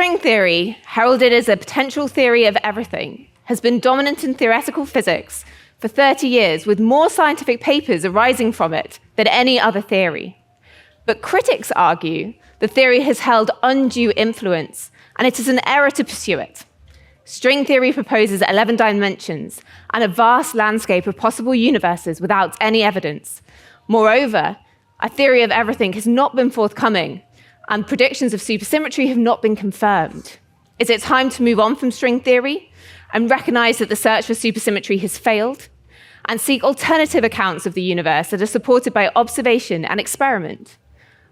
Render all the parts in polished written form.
String theory, heralded as a potential theory of everything, has been dominant in theoretical physics for 30 years, with more scientific papers arising from it than any other theory. But critics argue the theory has held undue influence, and it is an error to pursue it. String theory proposes 11 dimensions and a vast landscape of possible universes without any evidence. Moreover, a theory of everything has not been forthcoming, and predictions of supersymmetry have not been confirmed. Is it time to move on from string theory and recognize that the search for supersymmetry has failed, and seek alternative accounts of the universe that are supported by observation and experiment?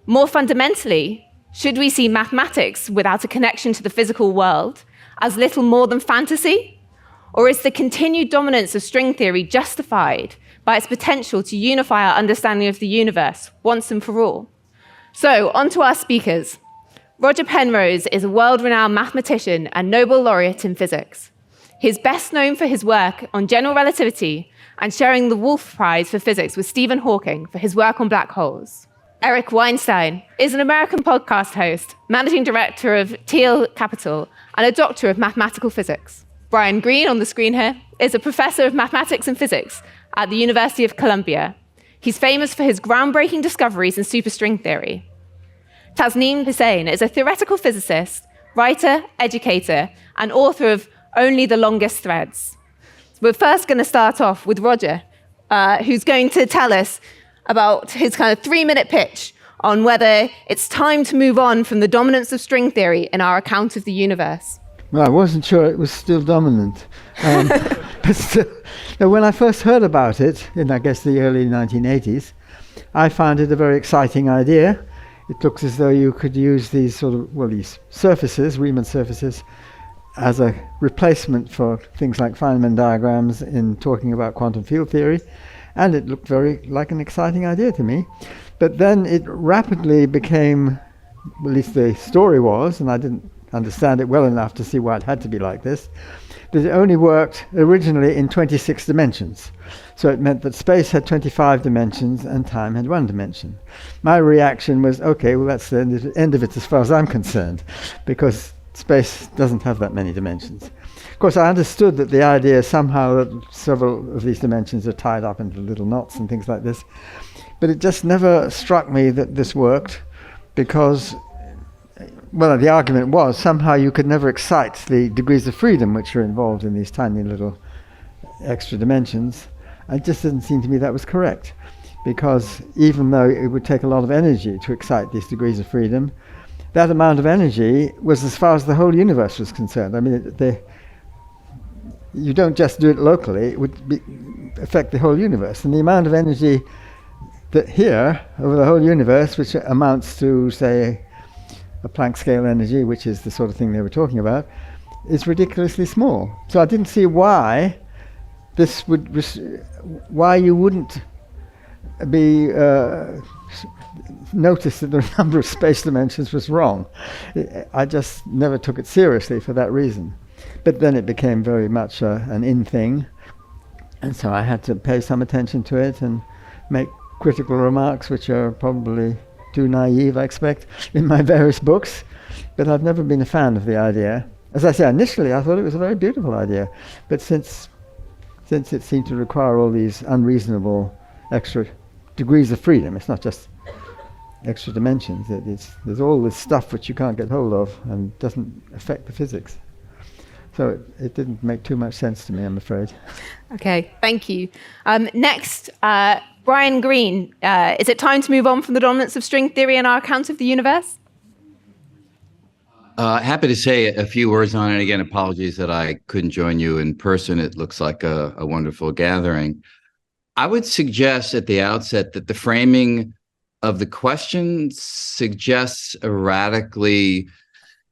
More fundamentally, should we see mathematics without a connection to the physical world as little more than fantasy? Or is the continued dominance of string theory justified by its potential to unify our understanding of the universe once and for all? So, on to our speakers. Roger Penrose is a world-renowned mathematician and Nobel laureate in physics. He is best known for his work on general relativity and sharing the Wolf Prize for Physics with Stephen Hawking for his work on black holes. Eric Weinstein is an American podcast host, managing director of Thiel Capital, and a doctor of mathematical physics. Brian Greene, on the screen here, is a professor of mathematics and physics at the University of Columbia. He's famous for his groundbreaking discoveries in superstring theory. Tasneem Hussain is a theoretical physicist, writer, educator, and author of Only the Longest Threads. We're first going to start off with Roger, who's going to tell us about his kind of 3-minute pitch on whether it's time to move on from the dominance of string theory in our account of the universe. Well, I wasn't sure it was still dominant. But still, when I first heard about it, in I guess the early 1980s, I found it a very exciting idea. It looks as though you could use these sort of, well, these surfaces, Riemann surfaces, as a replacement for things like Feynman diagrams in talking about quantum field theory. And it looked very like an exciting idea to me. But then it rapidly became, at least the story was, and I didn't understand it well enough to see why it had to be like this, that it only worked originally in 26 dimensions. So it meant that space had 25 dimensions and time had 1 dimension. My reaction was, okay, well, that's the end of it as far as I'm concerned, because space doesn't have that many dimensions. Of course, I understood that the idea somehow that several of these dimensions are tied up into little knots and things like this, but it just never struck me that this worked, because, well, the argument was somehow you could never excite the degrees of freedom which are involved in these tiny little extra dimensions. It just didn't seem to me that was correct, because even though it would take a lot of energy to excite these degrees of freedom, that amount of energy was as far as the whole universe was concerned. I mean, you don't just do it locally, it would affect the whole universe. And the amount of energy that here, over the whole universe, which amounts to, say, a Planck scale energy, which is the sort of thing they were talking about, is ridiculously small. So I didn't see why this would, why you wouldn't be notice that the number of space dimensions was wrong. I just never took it seriously for that reason. But then it became very much an in thing, and so I had to pay some attention to it and make critical remarks, which are probably too naive, I expect, in my various books. But I've never been a fan of the idea. As I say, initially I thought it was a very beautiful idea, but since it seemed to require all these unreasonable extra degrees of freedom, it's not just extra dimensions, there's all this stuff which you can't get hold of and doesn't affect the physics. So it didn't make too much sense to me, I'm afraid. Okay, thank you. Next, Brian Greene. Is it time to move on from the dominance of string theory in our account of the universe? Happy to say a few words on it. Again, apologies that I couldn't join you in person. It looks like a wonderful gathering. I would suggest at the outset that the framing of the question suggests a radically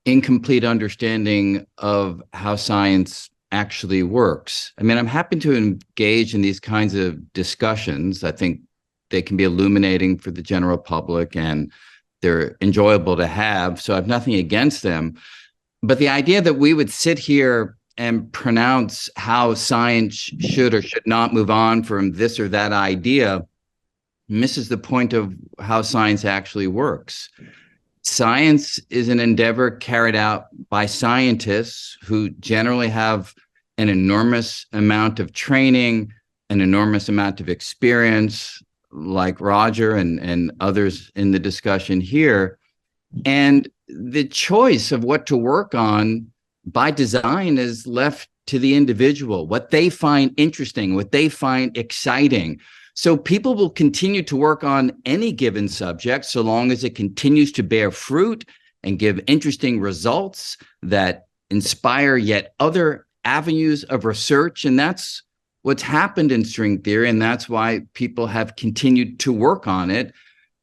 incomplete understanding of how science actually works. I mean, I'm happy to engage in these kinds of discussions. I think they can be illuminating for the general public and they're enjoyable to have, so I have nothing against them. But the idea that we would sit here and pronounce how science should or should not move on from this or that idea misses the point of how science actually works. science is an endeavor carried out by scientists who generally have an enormous amount of training, an enormous amount of experience, like Roger and others in the discussion here. And the choice of what to work on by design is left to the individual, what they find interesting, what they find exciting. So people will continue to work on any given subject so long as it continues to bear fruit and give interesting results that inspire yet other avenues of research. And that's what's happened in string theory. And that's why people have continued to work on it.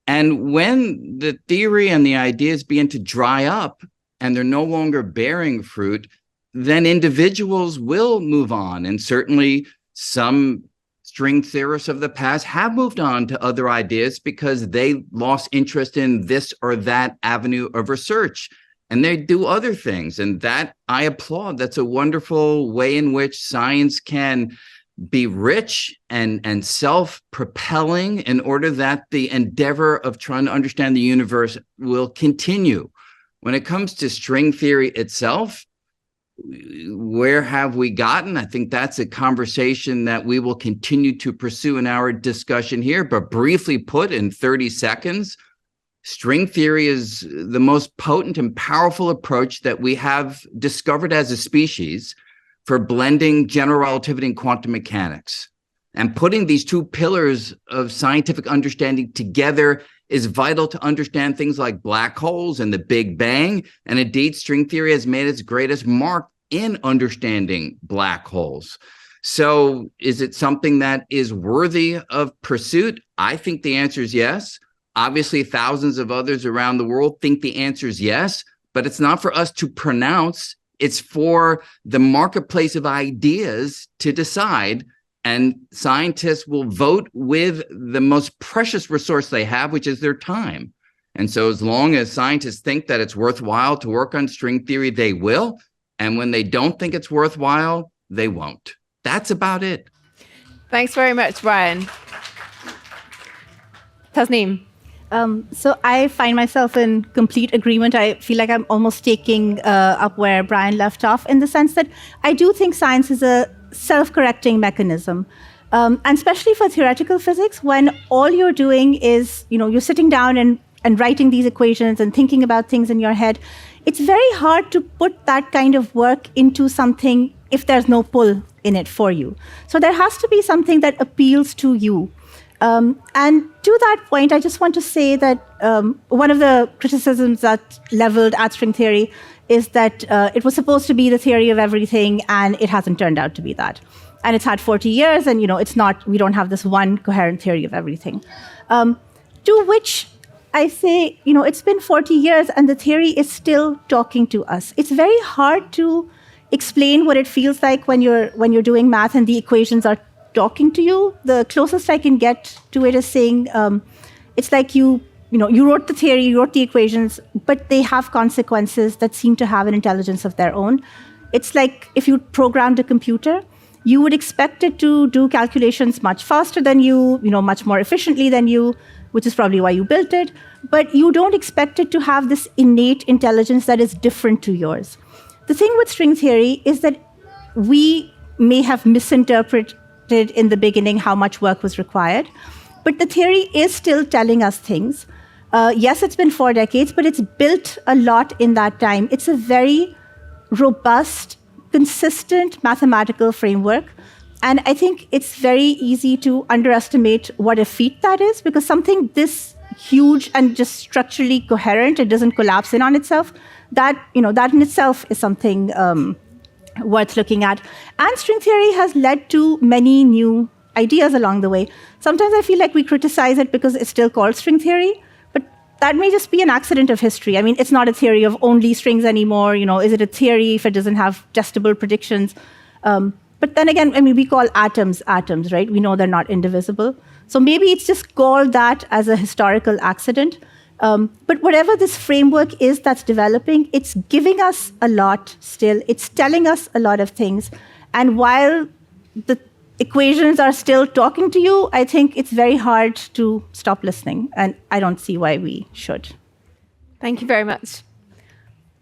And when the theory and the ideas begin to dry up and they're no longer bearing fruit, then individuals will move on. And certainly some string theorists of the past have moved on to other ideas because they lost interest in this or that avenue of research. And they do other things. And that I applaud. That's a wonderful way in which science can be rich and self-propelling in order that the endeavor of trying to understand the universe will continue. When it comes to string theory itself, where have we gotten? I think that's a conversation that we will continue to pursue in our discussion here. But briefly put, in 30 seconds, string theory is the most potent and powerful approach that we have discovered as a species for blending general relativity and quantum mechanics. And putting these two pillars of scientific understanding together is vital to understand things like black holes and the Big Bang. And indeed, string theory has made its greatest mark in understanding black holes. So is it something that is worthy of pursuit? I think the answer is yes. Obviously, thousands of others around the world think the answer is yes, but it's not for us to pronounce. It's for the marketplace of ideas to decide, and scientists will vote with the most precious resource they have, which is their time. And so as long as scientists think that it's worthwhile to work on string theory, they will. And when they don't think it's worthwhile, they won't. That's about it. Thanks very much, Brian. Tasneem. So I find myself in complete agreement. I feel like I'm almost taking up where Brian left off, in the sense that I do think science is a self-correcting mechanism. And especially for theoretical physics, when all you're doing is, you're sitting down and writing these equations and thinking about things in your head, it's very hard to put that kind of work into something if there's no pull in it for you. So there has to be something that appeals to you. And to that point, I just want to say that one of the criticisms that leveled at string theory is that it was supposed to be the theory of everything, and it hasn't turned out to be that. And it's had 40 years, and we don't have this one coherent theory of everything. To which I say, it's been 40 years, and the theory is still talking to us. It's very hard to explain what it feels like when you're doing math and the equations are talking to you. The closest I can get to it is saying it's like you wrote the theory, you wrote the equations, but they have consequences that seem to have an intelligence of their own. It's like if you programmed a computer, you would expect it to do calculations much faster than you, much more efficiently than you, which is probably why you built it. But you don't expect it to have this innate intelligence that is different to yours. The thing with string theory is that we may have misinterpreted in the beginning how much work was required, but the theory is still telling us things. Yes, it's been 4 decades, but it's built a lot in that time. It's a very robust, consistent mathematical framework. And I think it's very easy to underestimate what a feat that is, because something this huge and just structurally coherent, it doesn't collapse in on itself, that in itself is something worth looking at. And string theory has led to many new ideas along the way. Sometimes I feel like we criticize it because it's still called string theory, but that may just be an accident of history. I mean, it's not a theory of only strings anymore. Is it a theory if it doesn't have testable predictions? But then again, we call atoms, right? We know they're not indivisible. So maybe it's just called that as a historical accident. But whatever this framework is that's developing, it's giving us a lot still. It's telling us a lot of things. And while the equations are still talking to you, I think it's very hard to stop listening. And I don't see why we should. Thank you very much.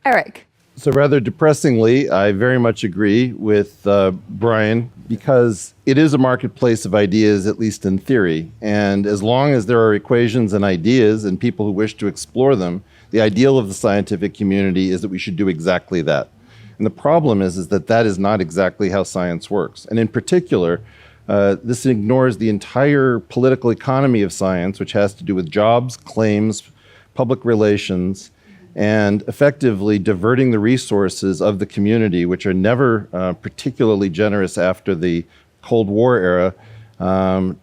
Eric. So rather depressingly, I very much agree with Brian, because it is a marketplace of ideas, at least in theory. And as long as there are equations and ideas and people who wish to explore them, the ideal of the scientific community is that we should do exactly that. And the problem is that that is not exactly how science works. And in particular, this ignores the entire political economy of science, which has to do with jobs, claims, public relations, and effectively diverting the resources of the community, which are never particularly generous after the Cold War era,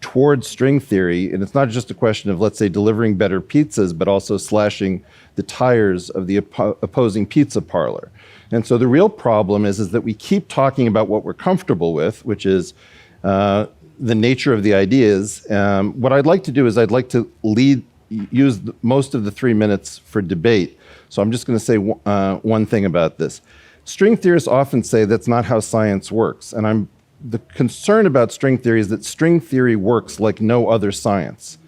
towards string theory. And it's not just a question of, let's say, delivering better pizzas, but also slashing the tires of the opposing pizza parlor. And so the real problem is that we keep talking about what we're comfortable with, which is the nature of the ideas. What I'd like to do is I'd like to use most of the 3 minutes for debate. So I'm just going to say one thing about this. String theorists often say that's not how science works. And the concern about string theory is that string theory works like no other science.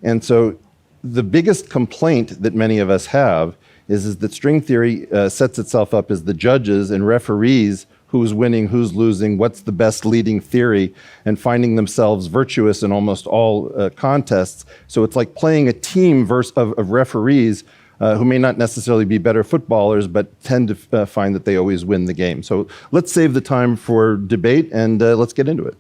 And so the biggest complaint that many of us have is that string theory sets itself up as the judges and referees who's winning, who's losing, what's the best leading theory, and finding themselves virtuous in almost all contests. So it's like playing a team of referees who may not necessarily be better footballers, but tend to find that they always win the game. So let's save the time for debate, and let's get into it.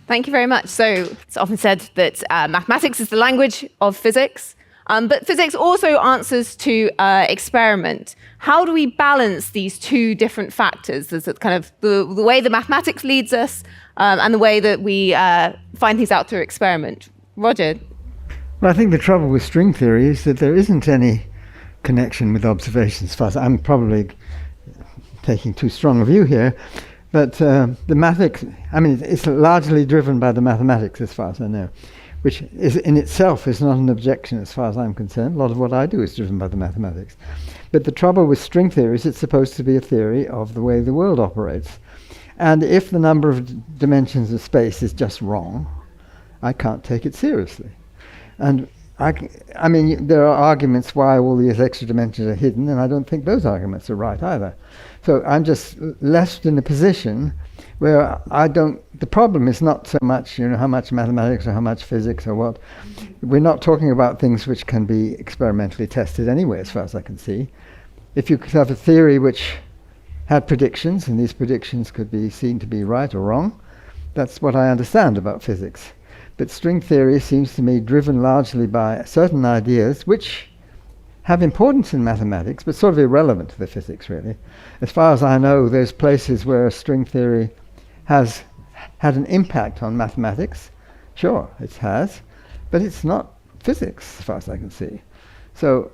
Thank you very much. So it's often said that mathematics is the language of physics, but physics also answers to experiment. How do we balance these two different factors? There's kind of the way the mathematics leads us and the way that we find things out through experiment. Roger? Well, I think the trouble with string theory is that there isn't any connection with observations. As far as I'm probably taking too strong a view here, but the mathematics, I mean, it's largely driven by the mathematics as far as I know, which is in itself is not an objection as far as I'm concerned. A lot of what I do is driven by the mathematics. But the trouble with string theory is it's supposed to be a theory of the way the world operates. And if the number of dimensions of space is just wrong, I can't take it seriously. And I mean, there are arguments why all these extra dimensions are hidden, and I don't think those arguments are right either. So I'm just left in a position where the problem is not so much, how much mathematics or how much physics or what. We're not talking about things which can be experimentally tested anyway, as far as I can see. If you could have a theory which had predictions, and these predictions could be seen to be right or wrong, that's what I understand about physics. But string theory seems to me driven largely by certain ideas which have importance in mathematics, but sort of irrelevant to the physics, really. As far as I know, there's places where string theory has had an impact on mathematics. Sure, it has, but it's not physics, as far as I can see. So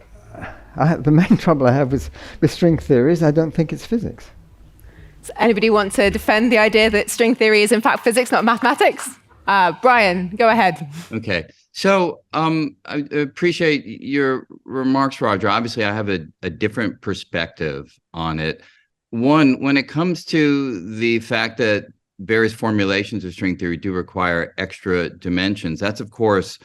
the main trouble I have with string theory is I don't think it's physics. Does anybody want to defend the idea that string theory is in fact physics, not mathematics? Brian, go ahead. Okay. So I appreciate your remarks, Roger. Obviously, I have a different perspective on it. One, when it comes to the fact that various formulations of string theory do require extra dimensions, that's, of course,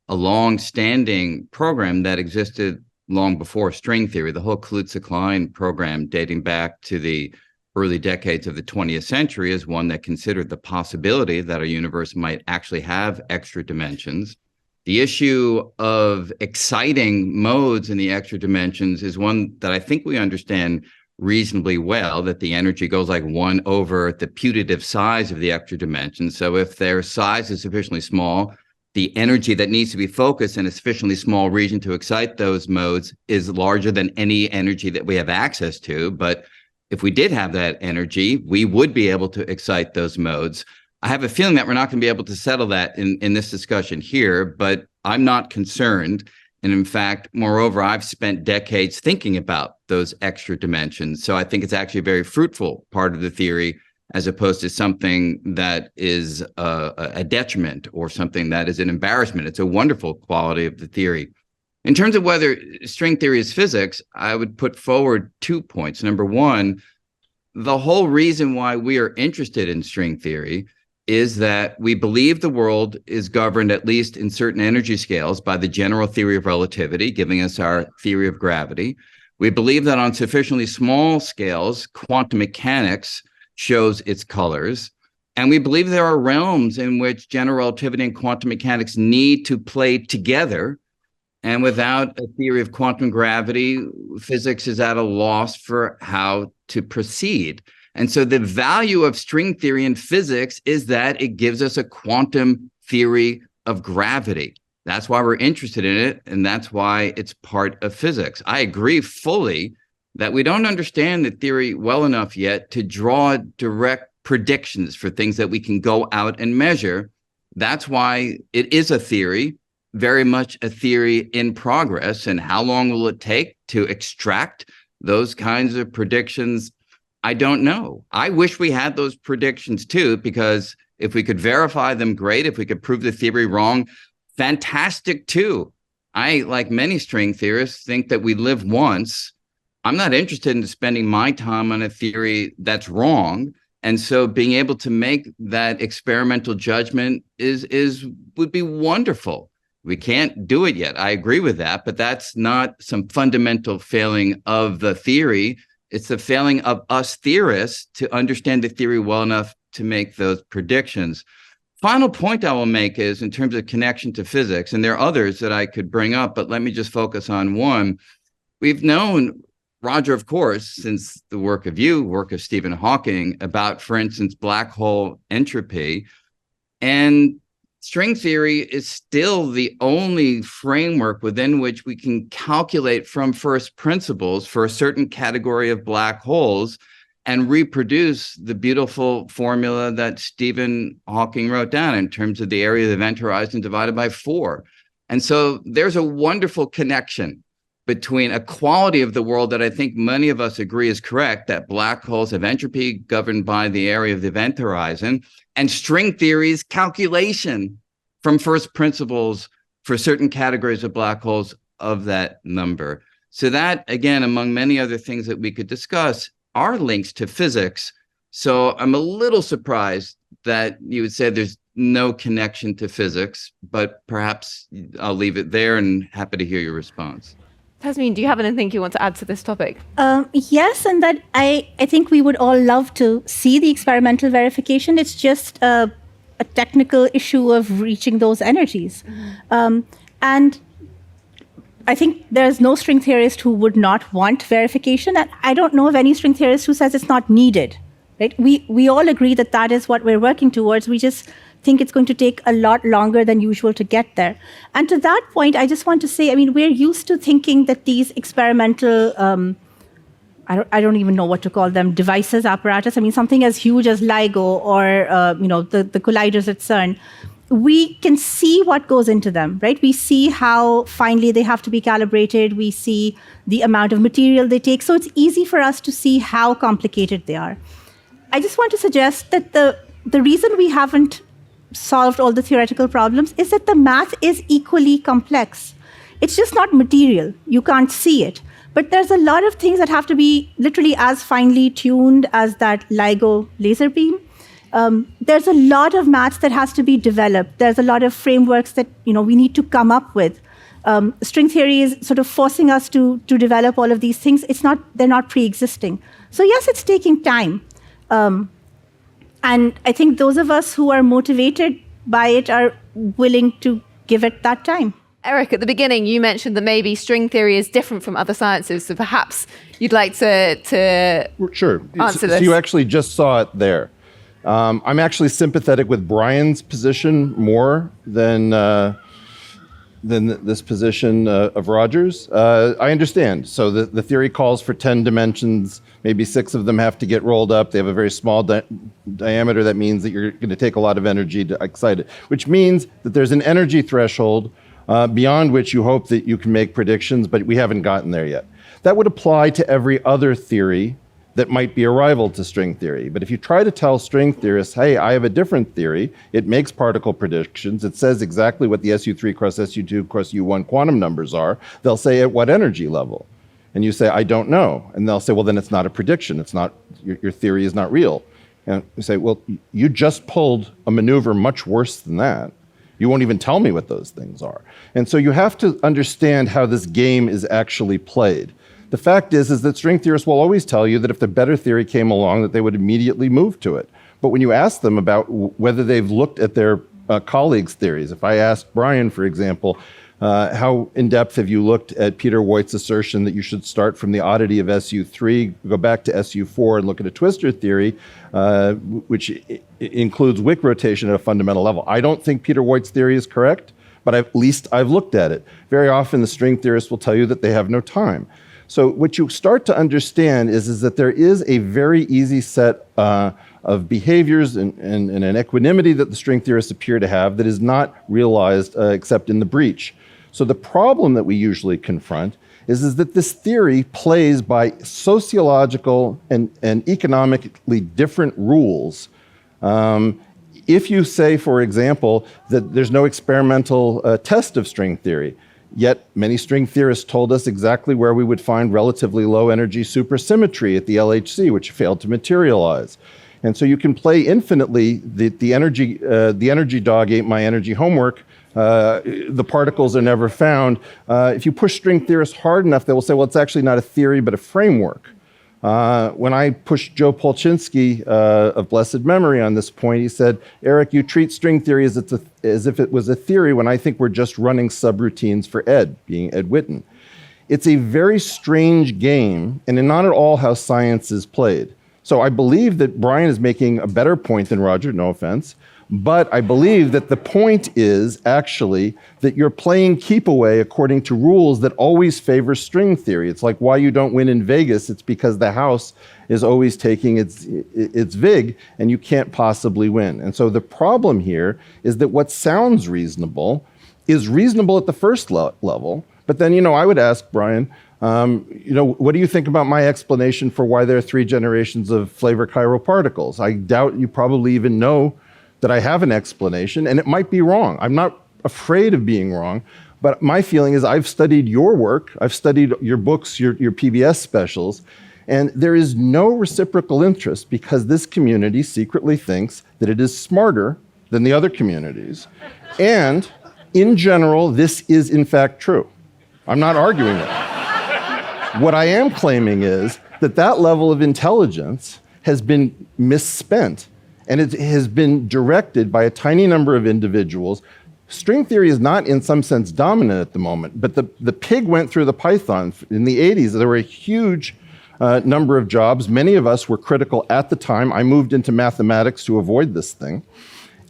a long-standing program that existed long before string theory. The whole Kaluza-Klein program dating back to the early decades of the 20th century is one that considered the possibility that our universe might actually have extra dimensions. The issue of exciting modes in the extra dimensions is one that I think we understand reasonably well, that the energy goes like 1 over the putative size of the extra dimensions. So if their size is sufficiently small, the energy that needs to be focused in a sufficiently small region to excite those modes is larger than any energy that we have access to. But if we did have that energy, we would be able to excite those modes. I have a feeling that we're not going to be able to settle that in this discussion here, but I'm not concerned. And in fact, moreover, I've spent decades thinking about those extra dimensions. So I think it's actually a very fruitful part of the theory, as opposed to something that is a detriment or something that is an embarrassment. It's a wonderful quality of the theory. In terms of whether string theory is physics, I would put forward 2 points. Number one, the whole reason why we are interested in string theory is that we believe the world is governed, at least in certain energy scales, by the general theory of relativity, giving us our theory of gravity. We believe that on sufficiently small scales, quantum mechanics shows its colors. And we believe there are realms in which general relativity and quantum mechanics need to play together. And without a theory of quantum gravity, physics is at a loss for how to proceed. And so the value of string theory in physics is that it gives us a quantum theory of gravity. That's why we're interested in it, and that's why it's part of physics. I agree fully that we don't understand the theory well enough yet to draw direct predictions for things that we can go out and measure. That's why it is a theory, very much a theory in progress. And how long will it take to extract those kinds of predictions? I don't know. I wish we had those predictions too, because if we could verify them, great. If we could prove the theory wrong, fantastic too. I, like many string theorists, think that we live once. I'm not interested in spending my time on a theory that's wrong. And so being able to make that experimental judgment would be wonderful. We can't do it yet. I agree with that, but that's not some fundamental failing of the theory. It's the failing of us theorists to understand the theory well enough to make those predictions. Final point I will make is in terms of connection to physics, and there are others that I could bring up, but let me just focus on one. We've known, Roger, of course, since the work of Stephen Hawking, about, for instance, black hole entropy. And string theory is still the only framework within which we can calculate from first principles for a certain category of black holes and reproduce the beautiful formula that Stephen Hawking wrote down in terms of the area of the event horizon divided by 4. And so there's a wonderful connection between a quality of the world that I think many of us agree is correct, that black holes have entropy governed by the area of the event horizon, and string theory's calculation from first principles for certain categories of black holes of that number. So that, again, among many other things that we could discuss, are links to physics. So I'm a little surprised that you would say there's no connection to physics, but perhaps I'll leave it there and happy to hear your response. Tasmin, do you have anything you want to add to this topic? Yes, and that I think we would all love to see the experimental verification. It's just a technical issue of reaching those energies. And I think there's no string theorist who would not want verification. And I don't know of any string theorist who says it's not needed. Right? We all agree that that is what we're working towards. We just think it's going to take a lot longer than usual to get there. And to that point, I just want to say, I mean, we're used to thinking that these experimental, I don't even know what to call them, devices, apparatus, I mean, something as huge as LIGO or, the colliders at CERN, we can see what goes into them, right? We see how finely they have to be calibrated. We see the amount of material they take. So it's easy for us to see how complicated they are. I just want to suggest that the reason we haven't solved all the theoretical problems is that the math is equally complex. It's just not material. You can't see it. But there's a lot of things that have to be literally as finely tuned as that LIGO laser beam. There's a lot of maths that has to be developed. There's a lot of frameworks that we need to come up with. String theory is sort of forcing us to develop all of these things. They're not pre-existing. So yes, it's taking time. And I think those of us who are motivated by it are willing to give it that time. Eric, at the beginning, you mentioned that maybe string theory is different from other sciences. So perhaps you'd like to sure. answer this. So you actually just saw it there. I'm actually sympathetic with Brian's position more than this position of Roger's. I understand. So the theory calls for 10 dimensions. Maybe 6 of them have to get rolled up. They have a very small diameter. That means that you're going to take a lot of energy to excite it, which means that there's an energy threshold beyond which you hope that you can make predictions, but we haven't gotten there yet. That would apply to every other theory that might be a rival to string theory. But if you try to tell string theorists, hey, I have a different theory, it makes particle predictions, it says exactly what the SU3 cross SU2 cross U1 quantum numbers are, they'll say at what energy level? And you say, I don't know. And they'll say, well, then it's not a prediction. It's not, your theory is not real. And you say, well, you just pulled a maneuver much worse than that. You won't even tell me what those things are. And so you have to understand how this game is actually played. The fact is that string theorists will always tell you that if the better theory came along, that they would immediately move to it. But when you ask them about whether they've looked at their colleagues' theories, if I asked Brian, for example, how in depth have you looked at Peter White's assertion that you should start from the oddity of SU3, go back to SU4 and look at a twistor theory, which includes Wick rotation at a fundamental level? I don't think Peter White's theory is correct, but at least I've looked at it. Very often the string theorists will tell you that they have no time. So what you start to understand is that there is a very easy set of behaviors and an equanimity that the string theorists appear to have that is not realized except in the breach. So the problem that we usually confront is that this theory plays by sociological and economically different rules. If you say, for example, that there's no experimental test of string theory, yet many string theorists told us exactly where we would find relatively low energy supersymmetry at the LHC, which failed to materialize. And so you can play infinitely the energy dog ate my energy homework. The particles are never found. If you push string theorists hard enough, they will say, well, it's actually not a theory, but a framework. When I pushed Joe Polchinski of blessed memory on this point, he said, Eric, you treat string theory as if it was a theory when I think we're just running subroutines for Ed, being Ed Witten. It's a very strange game, and not at all how science is played. So I believe that Brian is making a better point than Roger, no offense, but I believe that the point is actually that you're playing keep away according to rules that always favor string theory. It's like why you don't win in Vegas. It's because the house is always taking its vig and you can't possibly win. And so the problem here is that what sounds reasonable is reasonable at the first level. But then, I would ask Brian, what do you think about my explanation for why there are 3 generations of flavor chiral particles? I doubt you probably even know that I have an explanation, and it might be wrong. I'm not afraid of being wrong, but my feeling is I've studied your work, I've studied your books, your PBS specials, and there is no reciprocal interest because this community secretly thinks that it is smarter than the other communities. And in general, this is in fact true. I'm not arguing it. What I am claiming is that level of intelligence has been misspent, and it has been directed by a tiny number of individuals. String theory is not in some sense dominant at the moment, but the pig went through the python. In the 80s, there were a huge number of jobs. Many of us were critical at the time. I moved into mathematics to avoid this thing.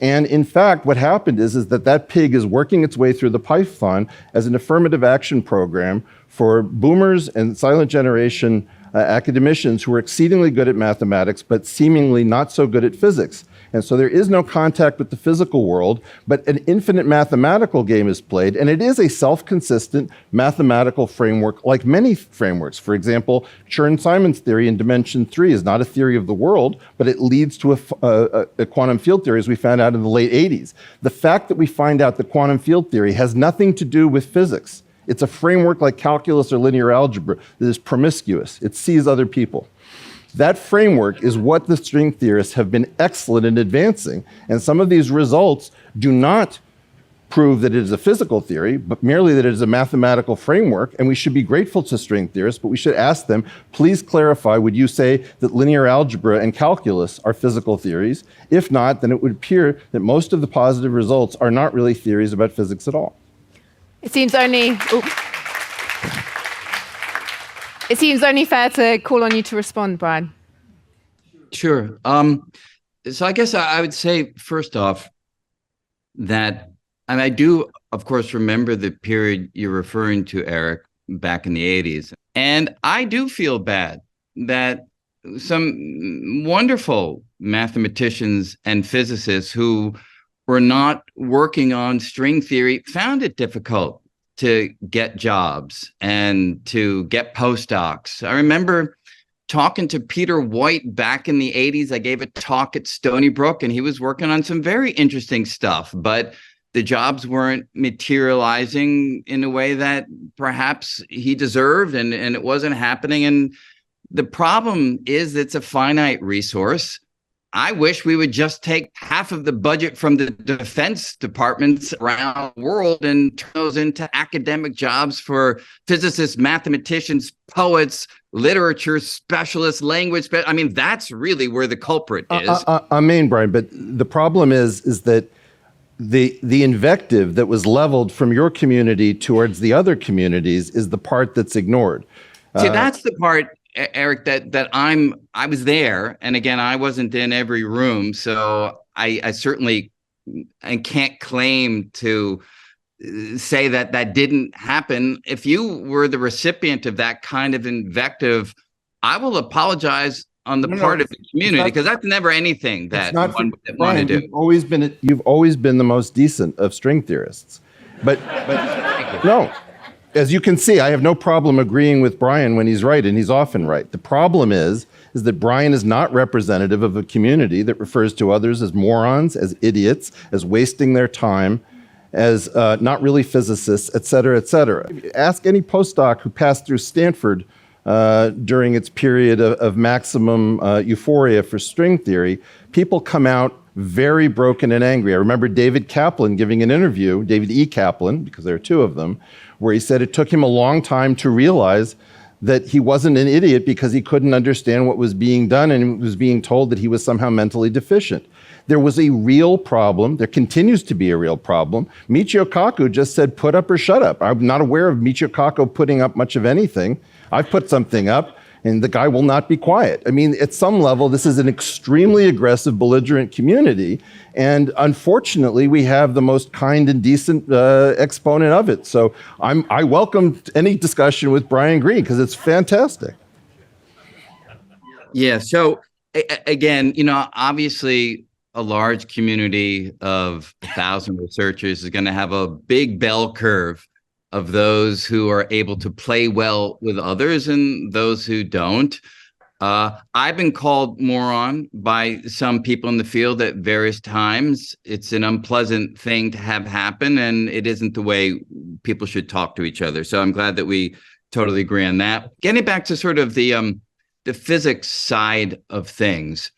And in fact, what happened is that pig is working its way through the python as an affirmative action program for boomers and silent generation academicians who are exceedingly good at mathematics, but seemingly not so good at physics. And so there is no contact with the physical world, but an infinite mathematical game is played, and it is a self-consistent mathematical framework like many frameworks. For example, Chern-Simons theory in dimension 3 is not a theory of the world, but it leads to a quantum field theory, as we found out in the late 80s. The fact that we find out that quantum field theory has nothing to do with physics. It's a framework like calculus or linear algebra that is promiscuous. It sees other people. That framework is what the string theorists have been excellent in advancing. And some of these results do not prove that it is a physical theory, but merely that it is a mathematical framework. And we should be grateful to string theorists, but we should ask them, please clarify, would you say that linear algebra and calculus are physical theories? If not, then it would appear that most of the positive results are not really theories about physics at all. It seems only fair to call on you to respond, Brian. Sure. So I guess I would say, first off, that, and I do, of course, remember the period you're referring to, Eric, back in the 80s. And I do feel bad that some wonderful mathematicians and physicists who were not working on string theory found it difficult to get jobs and to get postdocs. I remember talking to Peter White back in the 80s. I gave a talk at Stony Brook, and he was working on some very interesting stuff, but the jobs weren't materializing in a way that perhaps he deserved, and it wasn't happening. And the problem is it's a finite resource. I wish we would just take half of the budget from the defense departments around the world and turn those into academic jobs for physicists, mathematicians, poets, literature specialists, language. I mean, that's really where the culprit is. Amen, Brian. But the problem is that the invective that was leveled from your community towards the other communities is the part that's ignored. See, that's the part, Eric, that I was there, and again, I wasn't in every room, so I certainly can't claim to say that didn't happen. If you were the recipient of that kind of invective, I will apologize on the part of the community, because that's never anything that one would want to do. You've always been the most decent of string theorists, but no. As you can see, I have no problem agreeing with Brian when he's right, and he's often right. The problem is that Brian is not representative of a community that refers to others as morons, as idiots, as wasting their time, as not really physicists, et cetera, et cetera. Ask any postdoc who passed through Stanford during its period of maximum euphoria for string theory. People come out very broken and angry. I remember David Kaplan giving an interview, David E. Kaplan, because there are two of them, where he said it took him a long time to realize that he wasn't an idiot because he couldn't understand what was being done and was being told that he was somehow mentally deficient. There was a real problem. There continues to be a real problem. Michio Kaku just said, put up or shut up. I'm not aware of Michio Kaku putting up much of anything. I've put something up, and the guy will not be quiet. I mean, at some level, this is an extremely aggressive, belligerent community, and unfortunately, we have the most kind and decent exponent of it. So I welcome any discussion with Brian Greene, because it's fantastic. Yeah, so again, obviously, a large community of 1,000 researchers is going to have a big bell curve of those who are able to play well with others and those who don't. I've been called moron by some people in the field at various times. It's an unpleasant thing to have happen, and it isn't the way people should talk to each other. So I'm glad that we totally agree on that. Getting back to sort of the physics side of things,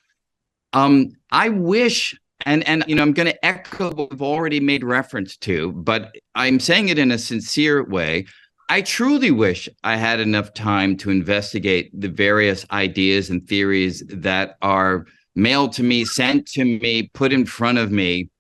I wish, and I'm going to echo what we've already made reference to, but I'm saying it in a sincere way. I truly wish I had enough time to investigate the various ideas and theories that are mailed to me, sent to me, put in front of me.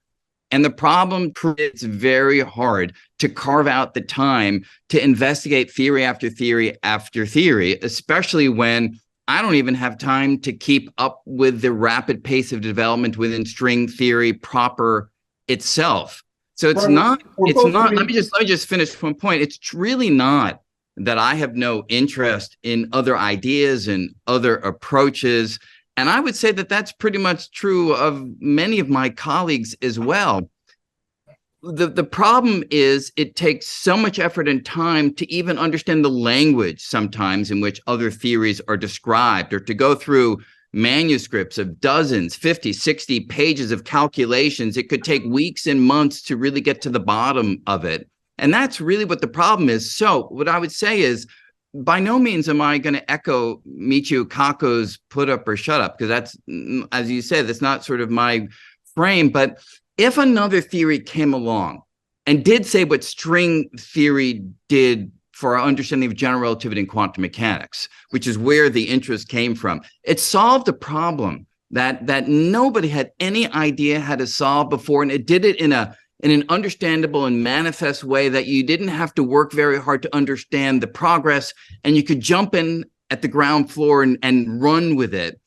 And the problem is it's very hard to carve out the time to investigate theory after theory after theory, especially when I don't even have time to keep up with the rapid pace of development within string theory proper itself. So let me just finish one point. It's really not that I have no interest in other ideas and other approaches. And I would say that that's pretty much true of many of my colleagues as well. The problem is it takes so much effort and time to even understand the language sometimes in which other theories are described, or to go through manuscripts of dozens, 50, 60 pages of calculations. It could take weeks and months to really get to the bottom of it. And that's really what the problem is. So what I would say is, by no means am I going to echo Michio Kaku's put up or shut up, because that's, as you said, that's not sort of my frame. But if another theory came along and did say what string theory did for our understanding of general relativity and quantum mechanics, which is where the interest came from, it solved a problem that nobody had any idea how to solve before, and it did it in an understandable and manifest way that you didn't have to work very hard to understand the progress, and you could jump in at the ground floor and run with it.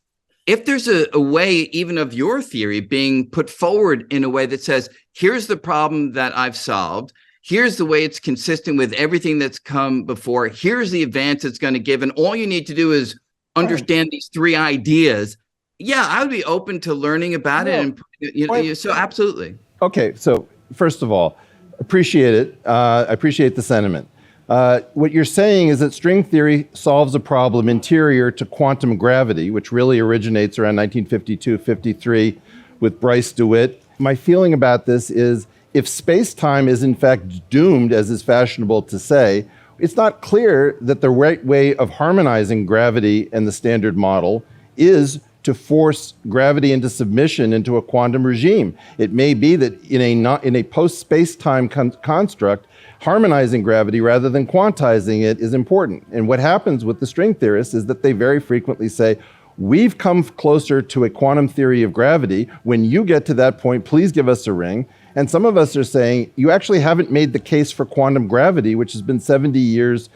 If there's a way even of your theory being put forward in a way that says, here's the problem that I've solved, here's the way it's consistent with everything that's come before, here's the advance it's going to give, and all you need to do is understand these three ideas, yeah, I would be open to learning about it. And so absolutely. Okay, so first of all, appreciate it. I appreciate the sentiment. What you're saying is that string theory solves a problem interior to quantum gravity, which really originates around 1952-53 with Bryce DeWitt. My feeling about this is, if space-time is in fact doomed, as is fashionable to say, it's not clear that the right way of harmonizing gravity and the standard model is to force gravity into submission into a quantum regime. It may be that in a post-space-time construct, harmonizing gravity rather than quantizing it is important. And what happens with the string theorists is that they very frequently say, we've come closer to a quantum theory of gravity. When you get to that point, please give us a ring. And some of us are saying, you actually haven't made the case for quantum gravity, which has been 70 years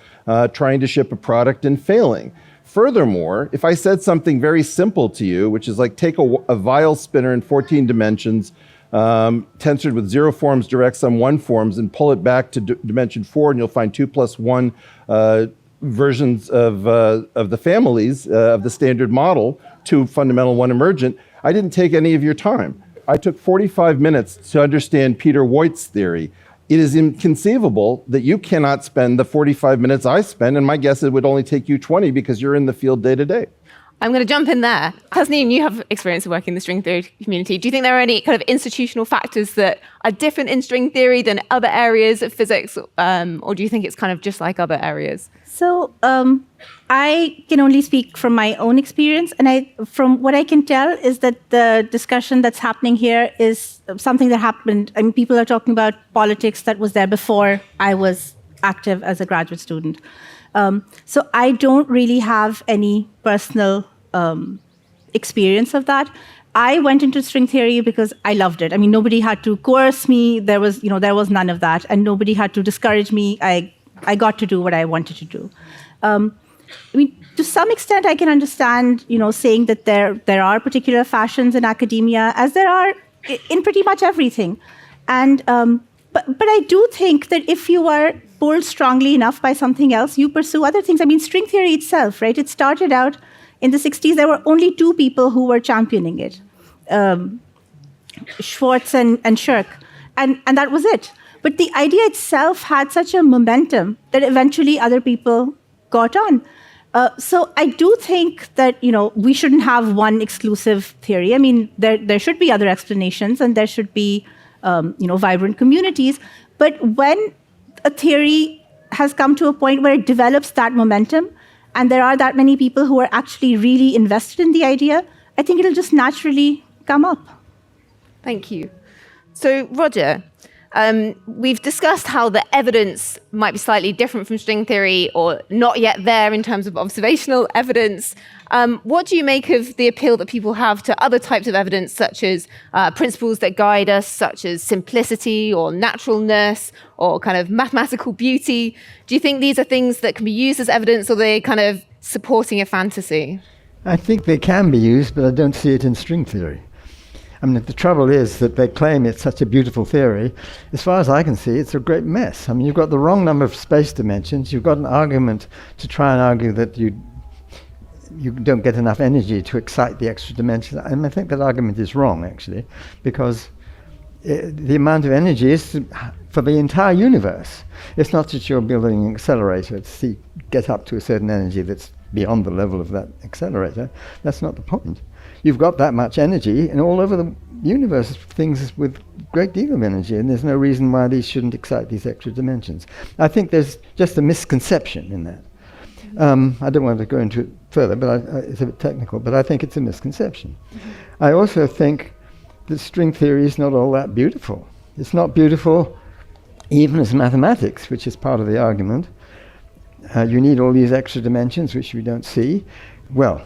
trying to ship a product and failing. Furthermore, if I said something very simple to you, which is like take a vial spinner in 14 dimensions, tensored with 0 forms, direct sum 1 forms, and pull it back to dimension 4, and you'll find 2 plus 1 versions of the families of the standard model, 2 fundamental, 1 emergent. I didn't take any of your time. I took 45 minutes to understand Peter Woit's theory. It is inconceivable that you cannot spend the 45 minutes I spend, and my guess it would only take you 20 because you're in the field day to day. I'm going to jump in there. Hasnain, you have experience of working in the string theory community. Do you think there are any kind of institutional factors that are different in string theory than other areas of physics, or do you think it's kind of just like other areas? So I can only speak from my own experience, and from what I can tell is that the discussion that's happening here is something that happened. I mean, people are talking about politics that was there before I was active as a graduate student. So I don't really have any personal experience of that. I went into string theory because I loved it. I mean, nobody had to coerce me. There was none of that, and nobody had to discourage me. I got to do what I wanted to do. I mean, to some extent, I can understand, saying that there are particular fashions in academia, as there are in pretty much everything. And but I do think that if you are pulled strongly enough by something else, you pursue other things. I mean, string theory itself, right? It started out in the 60s. There were only 2 people who were championing it, Schwartz and Shirk, and that was it. But the idea itself had such a momentum that eventually other people got on. So I do think that we shouldn't have one exclusive theory. I mean, there should be other explanations, and there should be vibrant communities. But when a theory has come to a point where it develops that momentum, and there are that many people who are actually really invested in the idea, I think it'll just naturally come up. Thank you. So, Roger, we've discussed how the evidence might be slightly different from string theory, or not yet there in terms of observational evidence. What do you make of the appeal that people have to other types of evidence, such as principles that guide us, such as simplicity or naturalness or kind of mathematical beauty? Do you think these are things that can be used as evidence, or are they kind of supporting a fantasy? I think they can be used, but I don't see it in string theory. I mean, the trouble is that they claim it's such a beautiful theory. As far as I can see, it's a great mess. I mean, you've got the wrong number of space dimensions. You've got an argument to try and argue that you don't get enough energy to excite the extra dimensions. And I think that argument is wrong, actually, because the amount of energy is for the entire universe. It's not that you're building an accelerator to get up to a certain energy that's beyond the level of that accelerator. That's not the point. You've got that much energy, and all over the universe, things with a great deal of energy, and there's no reason why these shouldn't excite these extra dimensions. I think there's just a misconception in that. I don't want to go into it further, but it's a bit technical, but I think it's a misconception. I also think that string theory is not all that beautiful. It's not beautiful even as mathematics, which is part of the argument. You need all these extra dimensions, which we don't see. Well,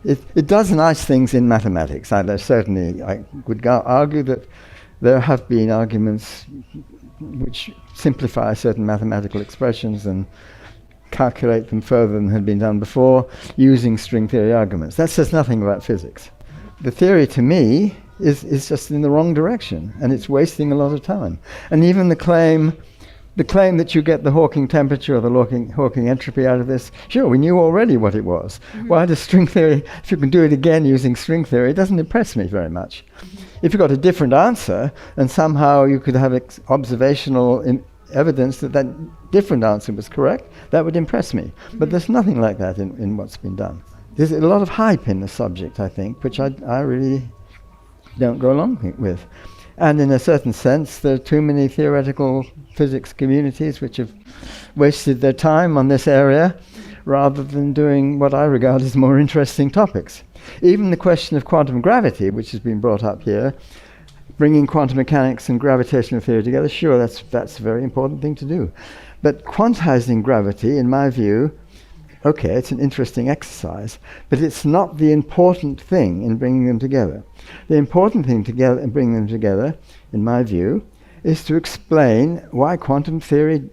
it does nice things in mathematics. I would argue that there have been arguments which simplify certain mathematical expressions and calculate them further than had been done before using string theory arguments. That says nothing about physics. The theory, to me, is just in the wrong direction, and it's wasting a lot of time. And even the claim that you get the Hawking temperature or the Hawking entropy out of this, sure, we knew already what it was. Mm-hmm. Why does string theory, if you can do it again using string theory, it doesn't impress me very much. Mm-hmm. If you got a different answer, and somehow you could have observational evidence that different answer was correct, that would impress me. Mm-hmm. But there's nothing like that in what's been done. There's a lot of hype in the subject, I think, which I really don't go along with. And in a certain sense, there are too many theoretical physics communities which have wasted their time on this area, rather than doing what I regard as more interesting topics. Even the question of quantum gravity, which has been brought up here, bringing quantum mechanics and gravitational theory together, sure, that's a very important thing to do. But quantizing gravity, in my view, okay, it's an interesting exercise, but it's not the important thing in bringing them together. The important thing in bringing them together, in my view, is to explain why quantum theory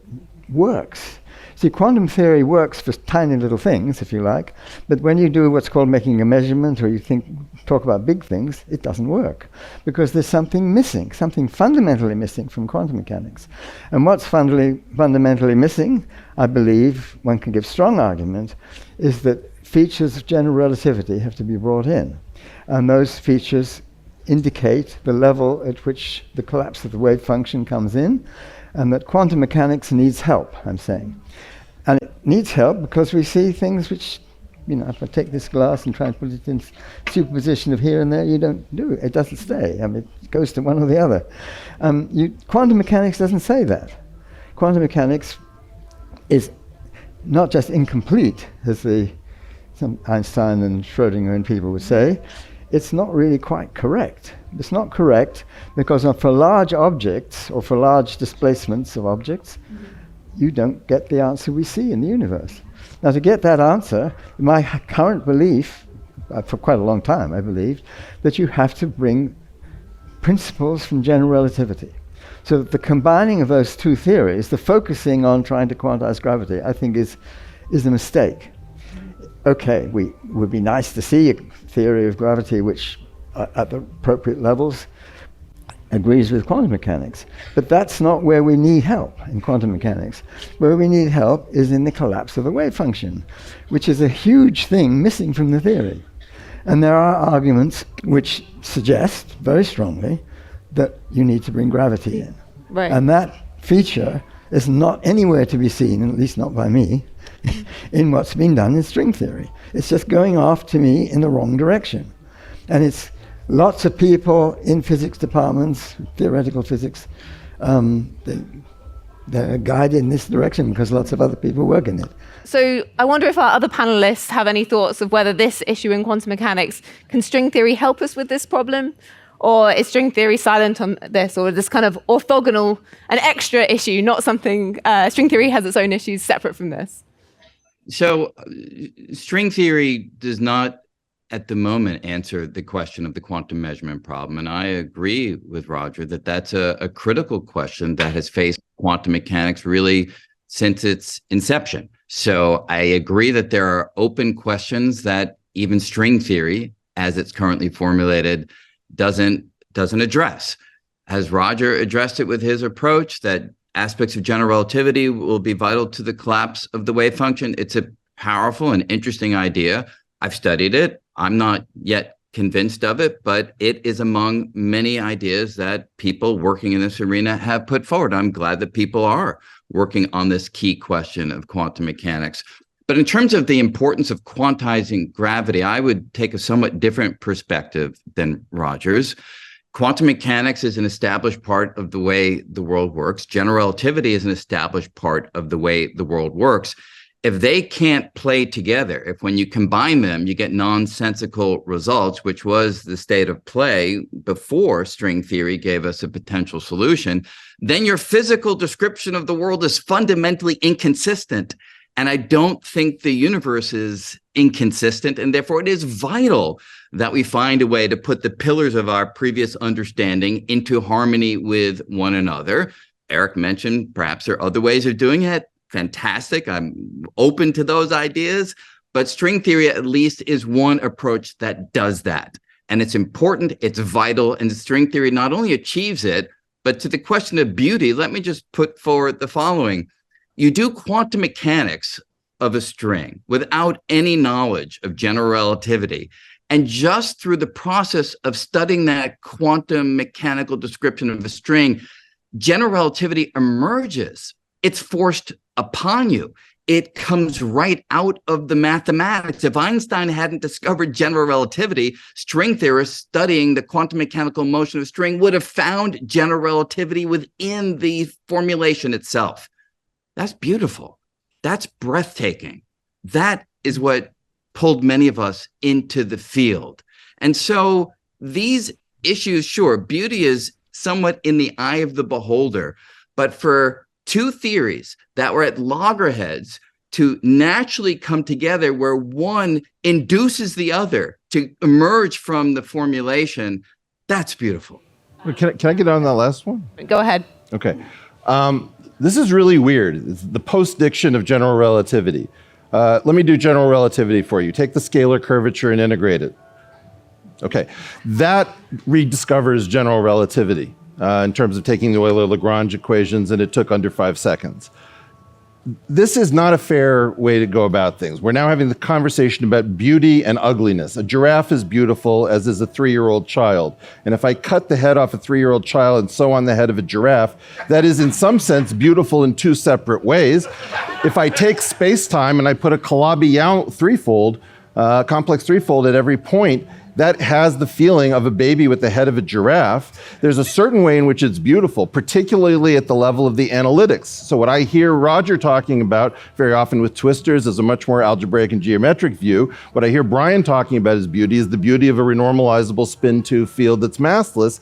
works. See, quantum theory works for tiny little things, if you like, but when you do what's called making a measurement, or you talk about big things, it doesn't work, because there's something missing, something fundamentally missing from quantum mechanics. And what's fundamentally missing, I believe, one can give strong argument, is that features of general relativity have to be brought in. And those features indicate the level at which the collapse of the wave function comes in, and that quantum mechanics needs help, I'm saying. And it needs help because we see things which, if I take this glass and try and put it in superposition of here and there, you don't do it. It doesn't stay. I mean, it goes to one or the other. Quantum mechanics doesn't say that. Quantum mechanics is not just incomplete, as some Einstein and Schrödinger and people would say. It's not really quite correct. It's not correct because for large objects or for large displacements of objects, you don't get the answer we see in the universe. Now, to get that answer, my current belief, for quite a long time I believed, that you have to bring principles from general relativity. So that the combining of those two theories, the focusing on trying to quantize gravity, I think is a mistake. Okay, we would be nice to see a theory of gravity which, at the appropriate levels, agrees with quantum mechanics. But that's not where we need help in quantum mechanics. Where we need help is in the collapse of the wave function, which is a huge thing missing from the theory. And there are arguments which suggest very strongly that you need to bring gravity in. Right. And that feature is not anywhere to be seen, at least not by me, in what's been done in string theory. It's just going off, to me, in the wrong direction. And it's lots of people in physics departments, theoretical physics, they're guided in this direction because lots of other people work in it. So I wonder if our other panelists have any thoughts of whether this issue in quantum mechanics, can string theory help us with this problem? Or is string theory silent on this, or is this kind of orthogonal, an extra issue, not something, string theory has its own issues separate from this? So string theory does not, at the moment, answer the question of the quantum measurement problem. And I agree with Roger that that's a critical question that has faced quantum mechanics really since its inception. So I agree that there are open questions that even string theory, as it's currently formulated, doesn't address. Has Roger addressed it with his approach that aspects of general relativity will be vital to the collapse of the wave function? It's a powerful and interesting idea. I've studied it. I'm not yet convinced of it, but it is among many ideas that people working in this arena have put forward. I'm glad that people are working on this key question of quantum mechanics. But in terms of the importance of quantizing gravity, I would take a somewhat different perspective than Roger's. Quantum mechanics is an established part of the way the world works. General relativity is an established part of the way the world works. If they can't play together, if when you combine them, you get nonsensical results, which was the state of play before string theory gave us a potential solution, then your physical description of the world is fundamentally inconsistent. And I don't think the universe is inconsistent, and therefore it is vital that we find a way to put the pillars of our previous understanding into harmony with one another. Eric mentioned perhaps there are other ways of doing it. Fantastic. I'm open to those ideas, but string theory at least is one approach that does that. And it's important, it's vital, and string theory not only achieves it, but to the question of beauty, let me just put forward the following. You do quantum mechanics of a string without any knowledge of general relativity. And just through the process of studying that quantum mechanical description of a string, general relativity emerges. It's forced upon you. It comes right out of the mathematics. If Einstein hadn't discovered general relativity, string theorists studying the quantum mechanical motion of a string would have found general relativity within the formulation itself. That's beautiful. That's breathtaking. that is what pulled many of us into the field. And so these issues, sure, beauty is somewhat in the eye of the beholder, but for two theories that were at loggerheads to naturally come together where one induces the other to emerge from the formulation, that's beautiful. Can I get on that last one? Go ahead. Okay. This is really weird. It's the post-diction of general relativity. Let me do general relativity for you. Take the scalar curvature and integrate it. Okay. That rediscovers general relativity in terms of taking the Euler-Lagrange equations, and it took under 5 seconds. This is not a fair way to go about things. We're now having the conversation about beauty and ugliness. A giraffe is beautiful, as is a 3-year-old child. And if I cut the head off a 3-year-old child and sew on the head of a giraffe, that is in some sense beautiful in two separate ways. If I take space-time and I put a Calabi-Yau threefold, complex threefold at every point, that has the feeling of a baby with the head of a giraffe. There's a certain way in which it's beautiful, particularly at the level of the analytics. So what I hear Roger talking about very often with twistors is a much more algebraic and geometric view. What I hear Brian talking about as beauty is the beauty of a renormalizable spin-2 field that's massless,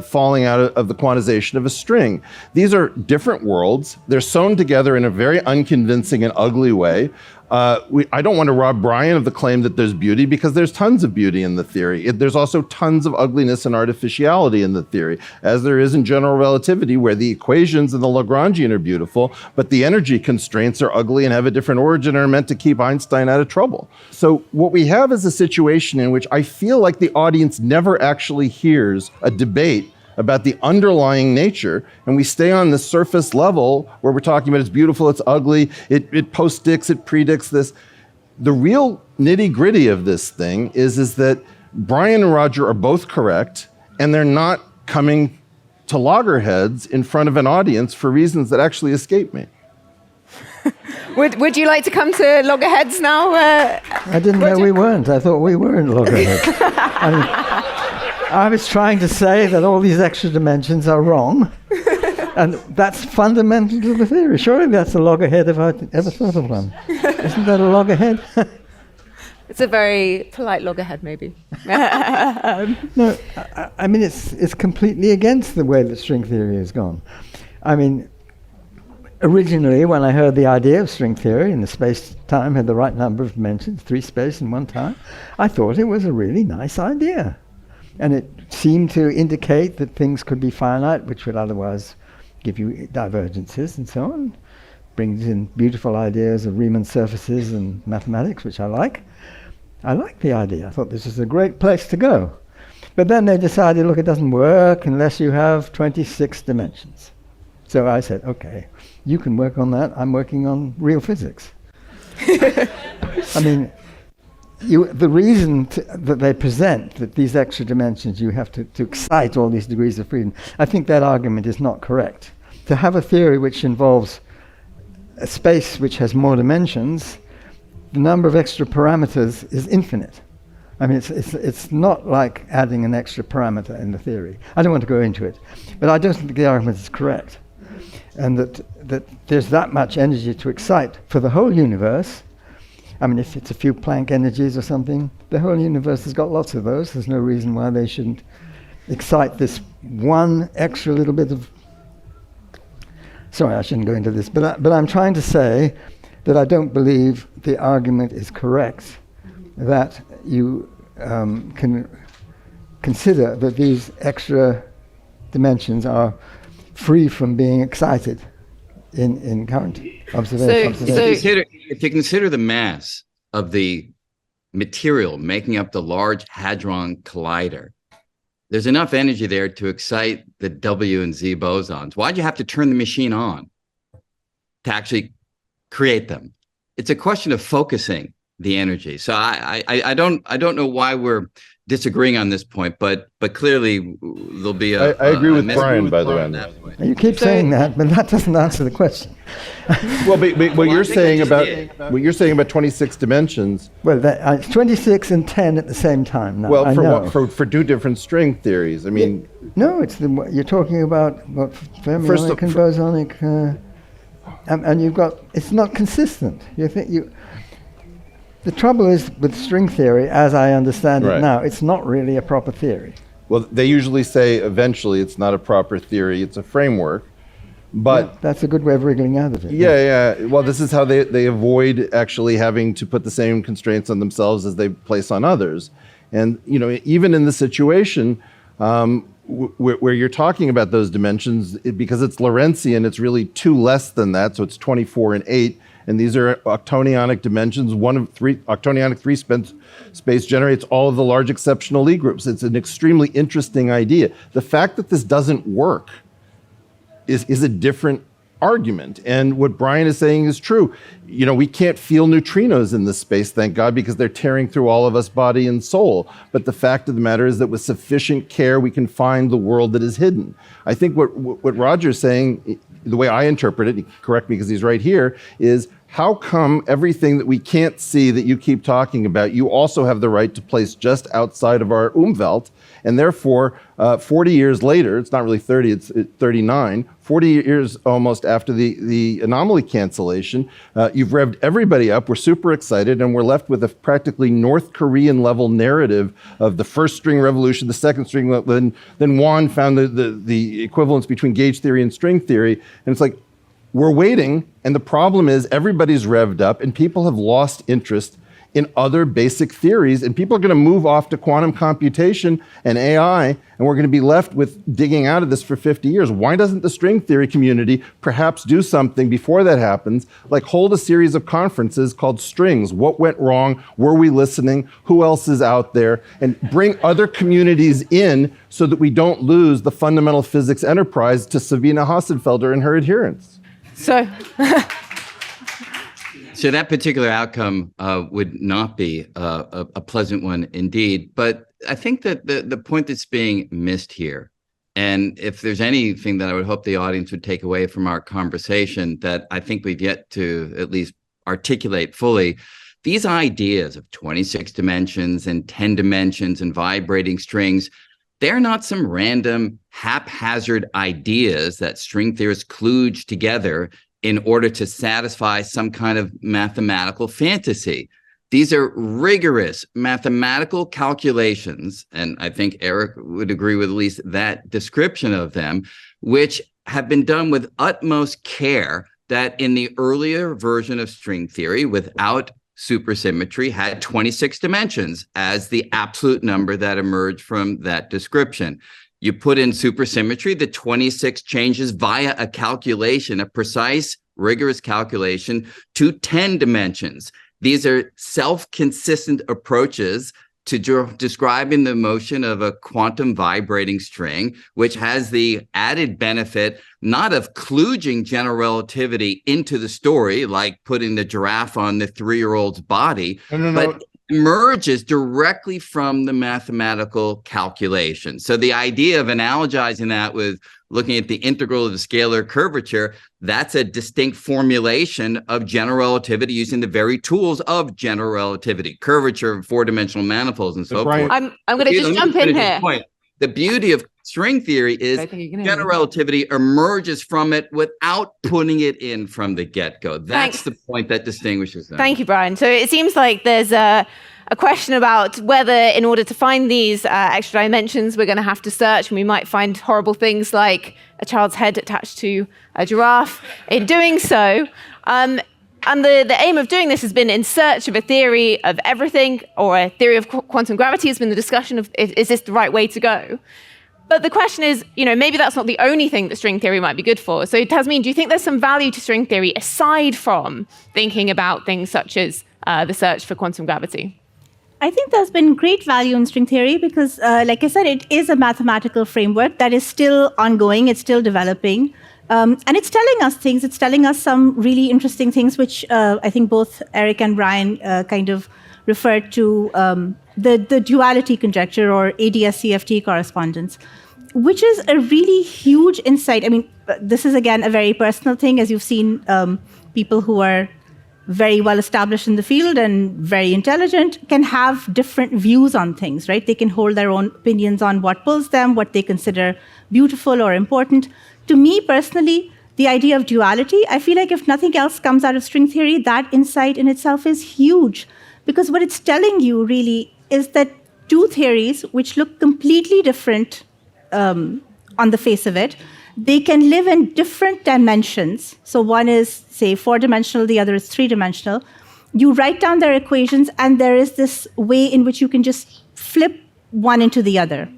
falling out of the quantization of a string. These are different worlds. They're sewn together in a very unconvincing and ugly way. I don't want to rob Brian of the claim that there's beauty, because there's tons of beauty in the theory. There's also tons of ugliness and artificiality in the theory, as there is in general relativity, where the equations and the Lagrangian are beautiful, but the energy constraints are ugly and have a different origin and are meant to keep Einstein out of trouble. So what we have is a situation in which I feel like the audience never actually hears a debate about the underlying nature, and we stay on the surface level where we're talking about it's beautiful, it's ugly, it post-dicts, it predicts this. The real nitty-gritty of this thing is that Brian and Roger are both correct, and they're not coming to loggerheads in front of an audience for reasons that actually escape me. Would you like to come to loggerheads now? I didn't know we weren't. I thought we were in loggerheads. I was trying to say that all these extra dimensions are wrong, and that's fundamental to the theory. Surely that's a loggerhead if I ever thought of one. Isn't that a loggerhead? It's a very polite loggerhead, maybe. No, I mean, it's completely against the way that string theory has gone. I mean, originally, when I heard the idea of string theory and the space-time had the right number of dimensions, 3 space and 1 time, I thought it was a really nice idea. And it seemed to indicate that things could be finite, which would otherwise give you divergences and so on. Brings in beautiful ideas of Riemann surfaces and mathematics, which I like. I like the idea. I thought this is a great place to go. But then they decided, look, it doesn't work unless you have 26 dimensions. So I said, okay, you can work on that. I'm working on real physics. I mean, the reason that they present that these extra dimensions, you have to excite all these degrees of freedom, I think that argument is not correct. To have a theory which involves a space which has more dimensions, the number of extra parameters is infinite. I mean, it's not like adding an extra parameter in the theory. I don't want to go into it, but I don't think the argument is correct. And that there's that much energy to excite for the whole universe. I mean, if it's a few Planck energies or something, the whole universe has got lots of those. There's no reason why they shouldn't excite this one extra little bit of... Sorry, I shouldn't go into this, but I'm trying to say that I don't believe the argument is correct, that you can consider that these extra dimensions are free from being excited in current observation. If you consider the mass of the material making up the Large Hadron Collider, there's enough energy there to excite the W and Z bosons. Why'd you have to turn the machine on to actually create them? It's a question of focusing the energy. So I don't know why we're disagreeing on this point, but clearly there'll be a... I agree with Brian, by the way. You keep saying that, but that doesn't answer the question. Well, but what you're saying about 26 dimensions... Well, it's 26 and 10 at the same time. No, well, for two different string theories. I mean... No, you're talking about what fermionic and bosonic... and you've got... It's not consistent. The trouble is with string theory, as I understand it Right. now, it's not really a proper theory. Well, they usually say eventually it's not a proper theory, it's a framework. But That's a good way of wriggling out of it. yeah. Well, this is how they avoid actually having to put the same constraints on themselves as they place on others. And, even in the situation where you're talking about those dimensions, because it's Lorentzian, it's really 2 less than that, so it's 24 and 8. And these are octonionic dimensions. One of 3 octonionic 3 space generates all of the large exceptional Lie groups. It's an extremely interesting idea. The fact that this doesn't work is a different argument. And what Brian is saying is true. We can't feel neutrinos in this space, thank God, because they're tearing through all of us body and soul. But the fact of the matter is that with sufficient care, we can find the world that is hidden. I think what Roger's saying, the way I interpret it, correct me because he's right here, is how come everything that we can't see that you keep talking about, you also have the right to place just outside of our Umwelt, and therefore 40 years later, it's not really 30, it's 39, 40 years almost after the anomaly cancellation, you've revved everybody up, we're super excited, and we're left with a practically North Korean level narrative of the first string revolution, the second string, then Juan found the equivalence between gauge theory and string theory, and it's like, we're waiting, and the problem is everybody's revved up, and people have lost interest in other basic theories, and people are going to move off to quantum computation and AI, and we're going to be left with digging out of this for 50 years. Why doesn't the string theory community perhaps do something before that happens, like hold a series of conferences called Strings? What went wrong? Were we listening? Who else is out there? And bring other communities in so that we don't lose the fundamental physics enterprise to Sabine Hassenfelder and her adherents. So that particular outcome would not be a pleasant one indeed. But I think that the point that's being missed here, and if there's anything that I would hope the audience would take away from our conversation that I think we've yet to at least articulate fully, these ideas of 26 dimensions and 10 dimensions and vibrating strings, they're not some random haphazard ideas that string theorists kludge together in order to satisfy some kind of mathematical fantasy. These are rigorous mathematical calculations, and I think Eric would agree with at least that description of them, which have been done with utmost care, that in the earlier version of string theory, without supersymmetry, had 26 dimensions as the absolute number that emerged from that description. You put in supersymmetry, the 26 changes via a calculation, a precise, rigorous calculation, to 10 dimensions. These are self-consistent approaches to describing the motion of a quantum vibrating string, which has the added benefit not of kludging general relativity into the story, like putting the giraffe on the 3-year-old's body, but emerges directly from the mathematical calculation. So the idea of analogizing that with looking at the integral of the scalar curvature, that's a distinct formulation of general relativity using the very tools of general relativity, curvature, 4-dimensional manifolds, and so forth. I'm going to just jump in here. The beauty of string theory is general relativity emerges from it without putting it in from the get-go. That's the point that distinguishes them. Thank you, Brian. So it seems like there's a question about whether in order to find these extra dimensions, we're going to have to search, and we might find horrible things like a child's head attached to a giraffe. In doing so, and the aim of doing this has been in search of a theory of everything, or a theory of quantum gravity has been the discussion of, is this the right way to go? But the question is, maybe that's not the only thing that string theory might be good for. So Tasmin, do you think there's some value to string theory aside from thinking about things such as the search for quantum gravity? I think there's been great value in string theory because, like I said, it is a mathematical framework that is still ongoing, it's still developing. And it's telling us things, it's telling us some really interesting things, which I think both Eric and Brian kind of referred to, the duality conjecture or ADS-CFT correspondence, which is a really huge insight. I mean, this is, again, a very personal thing, as you've seen people who are very well established in the field and very intelligent can have different views on things, right? They can hold their own opinions on what pulls them, what they consider beautiful or important. To me personally, the idea of duality, I feel like if nothing else comes out of string theory, that insight in itself is huge, because what it's telling you really is that two theories which look completely different on the face of it, they can live in different dimensions. So one is, say, 4-dimensional, the other is 3-dimensional. You write down their equations, and there is this way in which you can just flip one into the other.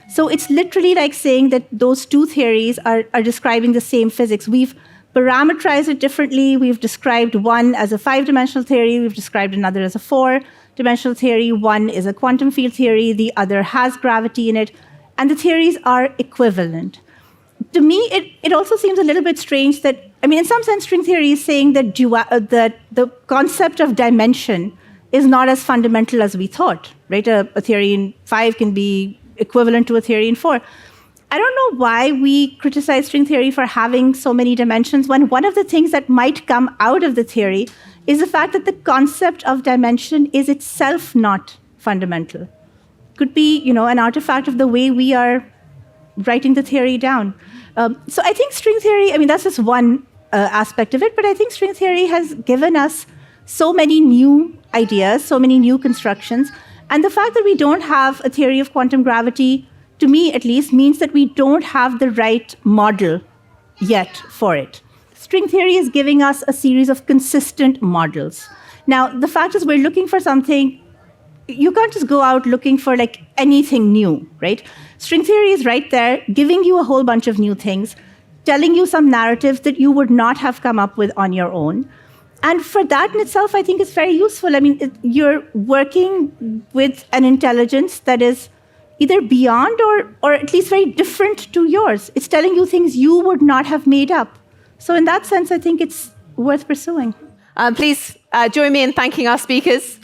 So it's literally like saying that those two theories are describing the same physics. We've parameterized it differently. We've described one as a 5-dimensional theory. We've described another as a 4-dimensional theory. One is a quantum field theory. The other has gravity in it. And the theories are equivalent. To me, it also seems a little bit strange that, in some sense, string theory is saying that the concept of dimension is not as fundamental as we thought, right? A theory in 5 can be equivalent to a theory in 4. I don't know why we criticize string theory for having so many dimensions, when one of the things that might come out of the theory is the fact that the concept of dimension is itself not fundamental. Could be, an artifact of the way we are writing the theory down. So I think string theory, that's just one aspect of it, but I think string theory has given us so many new ideas, so many new constructions, and the fact that we don't have a theory of quantum gravity, to me at least, means that we don't have the right model yet for it. String theory is giving us a series of consistent models. Now, the fact is we're looking for something. You can't just go out looking for anything new, right? String theory is right there, giving you a whole bunch of new things, telling you some narratives that you would not have come up with on your own. And for that in itself, I think it's very useful. You're working with an intelligence that is either beyond or at least very different to yours. It's telling you things you would not have made up. So in that sense, I think it's worth pursuing. Please join me in thanking our speakers.